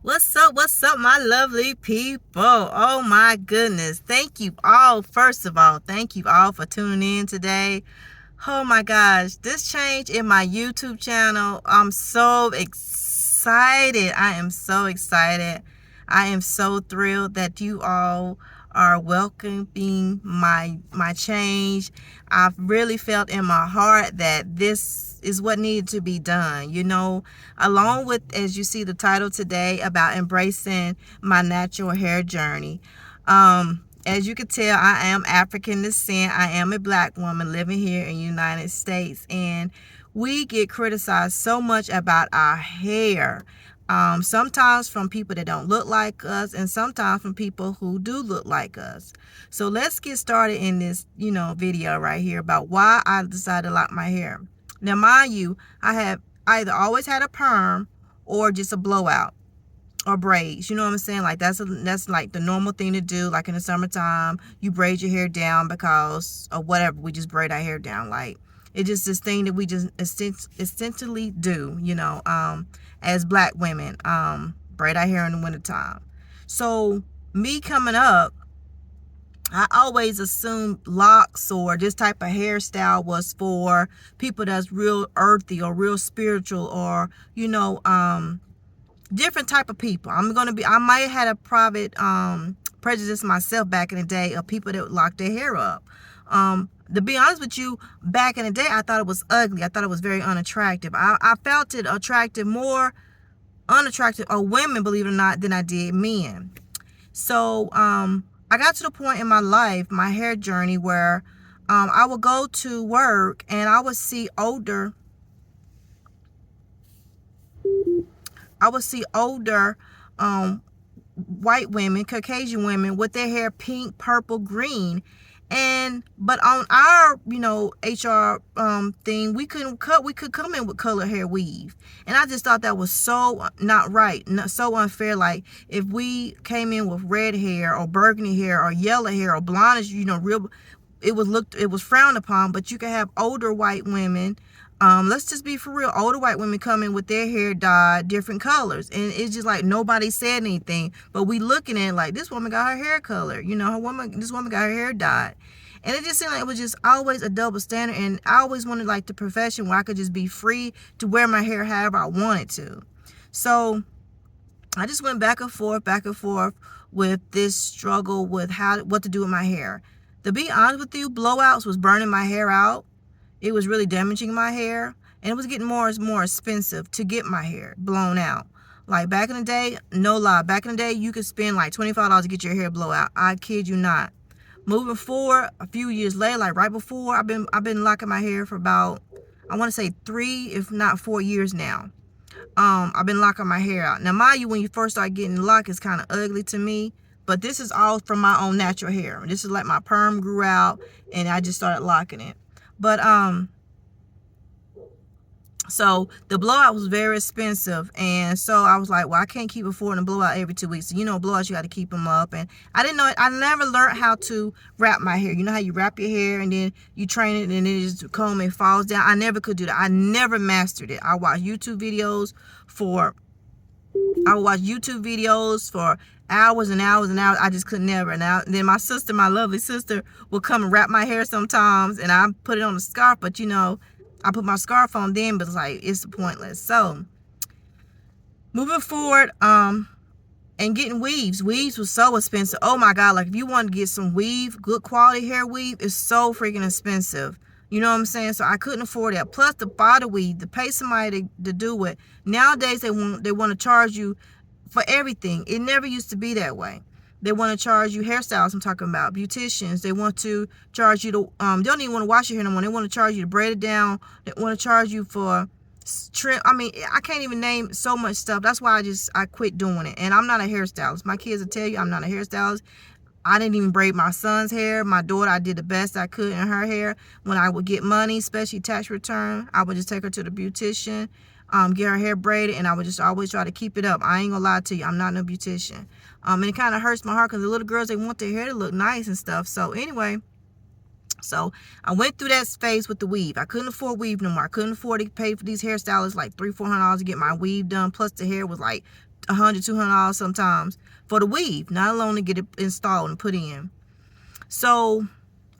What's up, my lovely people? Oh my goodness. Thank you all. First of all, thank you all for tuning in today. Oh my gosh, this change in my YouTube channel, I'm so excited. I am so excited. I am so thrilled that you all are welcoming my change. I've really felt in my heart that this is what needed to be done. Along with, as you see the title today, about embracing my natural hair journey. As you can tell, I am African descent. I am a black woman living here in the United States, and we get criticized so much about our hair. Sometimes from people that don't look like us, and sometimes from people who do look like us. So let's get started in this, video right here about why I decided to lock my hair. Now, mind you, I have either always had a perm or just a blowout or braids. You know what I'm saying? Like that's like the normal thing to do. Like in the summertime, you braid your hair down because or whatever. We just braid our hair down. Like it's just this thing that we just essentially do. As black women, braid our hair in the wintertime. So me coming up, I always assumed locks or this type of hairstyle was for people that's real earthy or real spiritual or different type of people. I might have had a private prejudice myself back in the day of people that would lock their hair up. To be honest with you, back in the day, I thought it was ugly. I thought it was very unattractive. I felt it attractive, more unattractive of women, believe it or not, than I did men. So I got to the point in my life, my hair journey, where I would go to work and I would see older white women, Caucasian women with their hair pink, purple, green. But on our, HR thing, we could come in with colored hair weave. And I just thought that was so not right, so unfair. Like if we came in with red hair or burgundy hair or yellow hair or blondish, it was frowned upon. But you could have older white women, let's just be for real, older white women come in with their hair dyed different colors, and it's just like nobody said anything, but we looking at it like this woman got her hair colored, this woman got her hair dyed. And it just seemed like it was just always a double standard, and I always wanted like the profession where I could just be free to wear my hair however I wanted to. So I just went back and forth with this struggle with what to do with my hair. To be honest with you, blowouts was burning my hair out. It was really damaging my hair, and it was getting more and more expensive to get my hair blown out. Like back in the day, no lie, back in the day, you could spend like $25 to get your hair blown out. I kid you not. Moving forward, a few years later, like right before, I've been locking my hair for about, I want to say 3, if not 4 years now. I've been locking my hair out. Now, mind you, when you first start getting locked, it's kind of ugly to me. But this is all from my own natural hair. This is like my perm grew out, and I just started locking it. But so the blowout was very expensive, and so I was like, well, I can't keep affording a blowout every 2 weeks. So, blowouts, you got to keep them up. And I didn't know it. I never learned how to wrap my hair. You know how you wrap your hair and then you train it and then it just comb and falls down. I never could do that. I never mastered it. I would watch YouTube videos for hours and hours and hours. I just could never. And then my sister, my lovely sister, would come and wrap my hair sometimes, and I put it on a scarf. But I put my scarf on then, but it's like it's pointless. So moving forward, and getting weaves. Weaves was so expensive. Oh my God! Like if you want to get some weave, good quality hair weave, it's so freaking expensive. You know what I'm saying? So I couldn't afford that. Plus the body weave, to pay somebody to do it. Nowadays they want to charge you for everything. It never used to be that way. They want to charge you hairstyles. I'm talking about beauticians. They want to charge you to they don't even want to wash your hair no more. They want to charge you to braid it down. They want to charge you for trim. I mean, I can't even name so much stuff. That's why I quit doing it. And I'm not a hairstylist. My kids will tell you I'm not a hairstylist. I didn't even braid my son's hair. My daughter, I did the best I could in her hair. When I would get money, especially tax return, I would just take her to the beautician, get her hair braided, and I would just always try to keep it up. I ain't gonna lie to you, I'm not no beautician. And it kind of hurts my heart because the little girls, they want their hair to look nice and stuff. So anyway, so I went through that phase with the weave. I couldn't afford weave no more. I couldn't afford to pay for these hairstylists like $300-400 to get my weave done. Plus the hair was like $100, $200 sometimes for the weave, not alone to get it installed and put in. So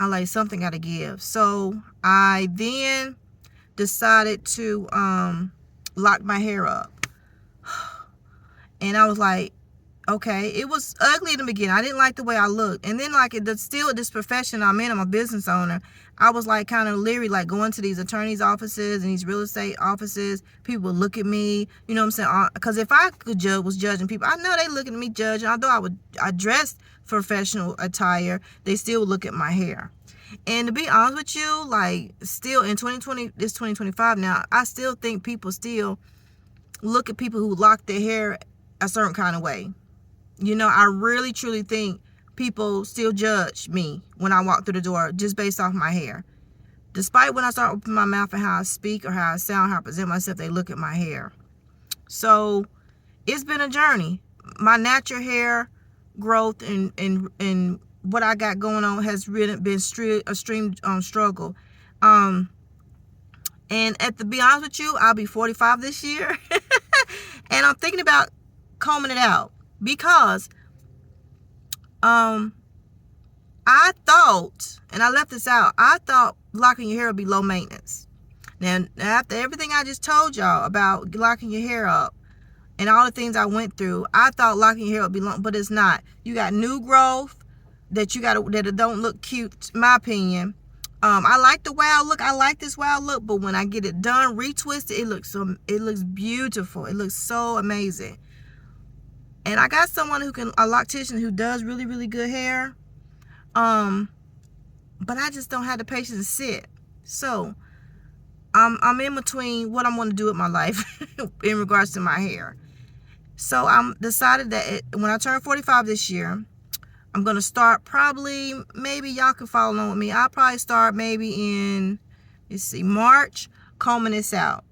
I like, something got to give. So I then decided to lock my hair up. And I was like, okay, it was ugly in the beginning. I didn't like the way I looked. And then, like, still this profession I'm in, I'm a business owner. I was like kind of leery, like going to these attorneys' offices and these real estate offices. People would look at me, you know what I'm saying? Because if I was judging people, I know they looking at me judging. Although I dressed professional attire, they still would look at my hair. And to be honest with you, like, still in 2020, it's 2025 now, I still think people still look at people who lock their hair a certain kind of way. You know, I really truly think people still judge me when I walk through the door just based off my hair. Despite when I start opening my mouth and how I speak or how I sound, how I present myself, they look at my hair. So it's been a journey. My natural hair growth and what I got going on has really been a extreme struggle. And to be honest with you, I'll be 45 this year. And I'm thinking about combing it out. Because I thought, and I left this out, I thought locking your hair would be low maintenance. Now, after everything I just told y'all about locking your hair up and all the things I went through, I thought locking your hair would be long, but it's not. You got new growth that that don't look cute, in my opinion. I like the wild look. I like this wild look, but when I get it done, retwisted, it looks beautiful. It looks so amazing. And I got someone a loctician who does really, really good hair. But I just don't have the patience to sit. So I'm in between what I'm going to do with my life in regards to my hair. So I'm decided that when I turn 45 this year, I'm going to start maybe y'all can follow along with me. I'll probably start maybe in, March, combing this out.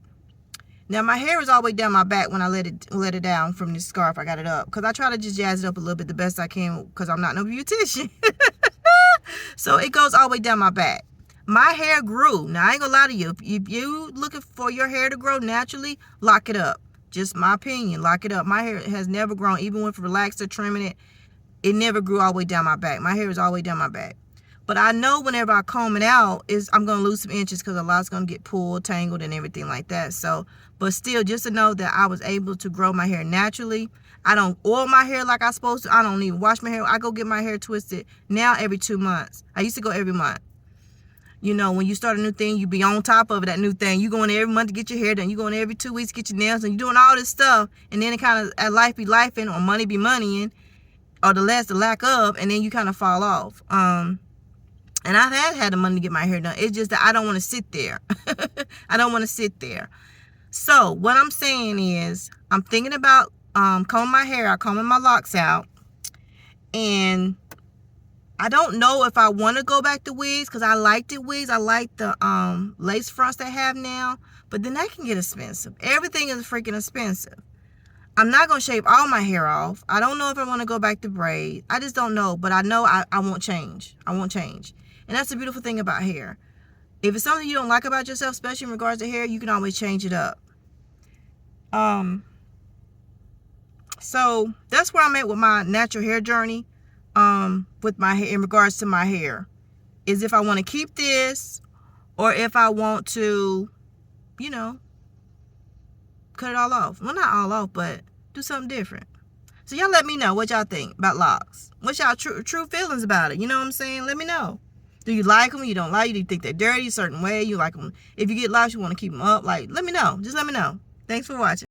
Now, my hair is all the way down my back when I let it down from this scarf. I got it up. Because I try to just jazz it up a little bit the best I can because I'm not no beautician. So it goes all the way down my back. My hair grew. Now, I ain't going to lie to you. If you looking for your hair to grow naturally, lock it up. Just my opinion. Lock it up. My hair has never grown. Even with relaxer trimming it, it never grew all the way down my back. My hair is all the way down my back. But I know whenever I comb it out, I'm going to lose some inches because a lot's going to get pulled, tangled, and everything like that. So, but still, just to know that I was able to grow my hair naturally. I don't oil my hair like I'm supposed to. I don't even wash my hair. I go get my hair twisted now every 2 months. I used to go every month. You know, when you start a new thing, you be on top of that new thing. You going every month to get your hair done. You going every 2 weeks to get your nails done. You doing all this stuff. And then it kind of, life be lifing, or money be moneying, or the lack of, and then you kind of fall off. And I've had the money to get my hair done. It's just that I don't want to sit there. I don't want to sit there. So what I'm saying is, I'm thinking about combing my hair out, combing my locks out. And I don't know if I want to go back to wigs because I like the wigs. I like the lace fronts they have now. But then that can get expensive. Everything is freaking expensive. I'm not going to shave all my hair off. I don't know if I want to go back to braid. I just don't know. But I know I won't change. I won't change. And that's the beautiful thing about hair. If it's something you don't like about yourself, especially in regards to hair, you can always change it up. So that's where I'm at with my natural hair journey. With my hair, in regards to my hair, is if I want to keep this, or if I want to, cut it all off. Well, not all off, but do something different. So y'all let me know what y'all think about locks. What's y'all true feelings about it? You know what I'm saying? Let me know. Do you like them? You don't like them? Do you think they're dirty a certain way? You like them? If you get locks, you want to keep them up? Like, let me know. Just let me know. Thanks for watching.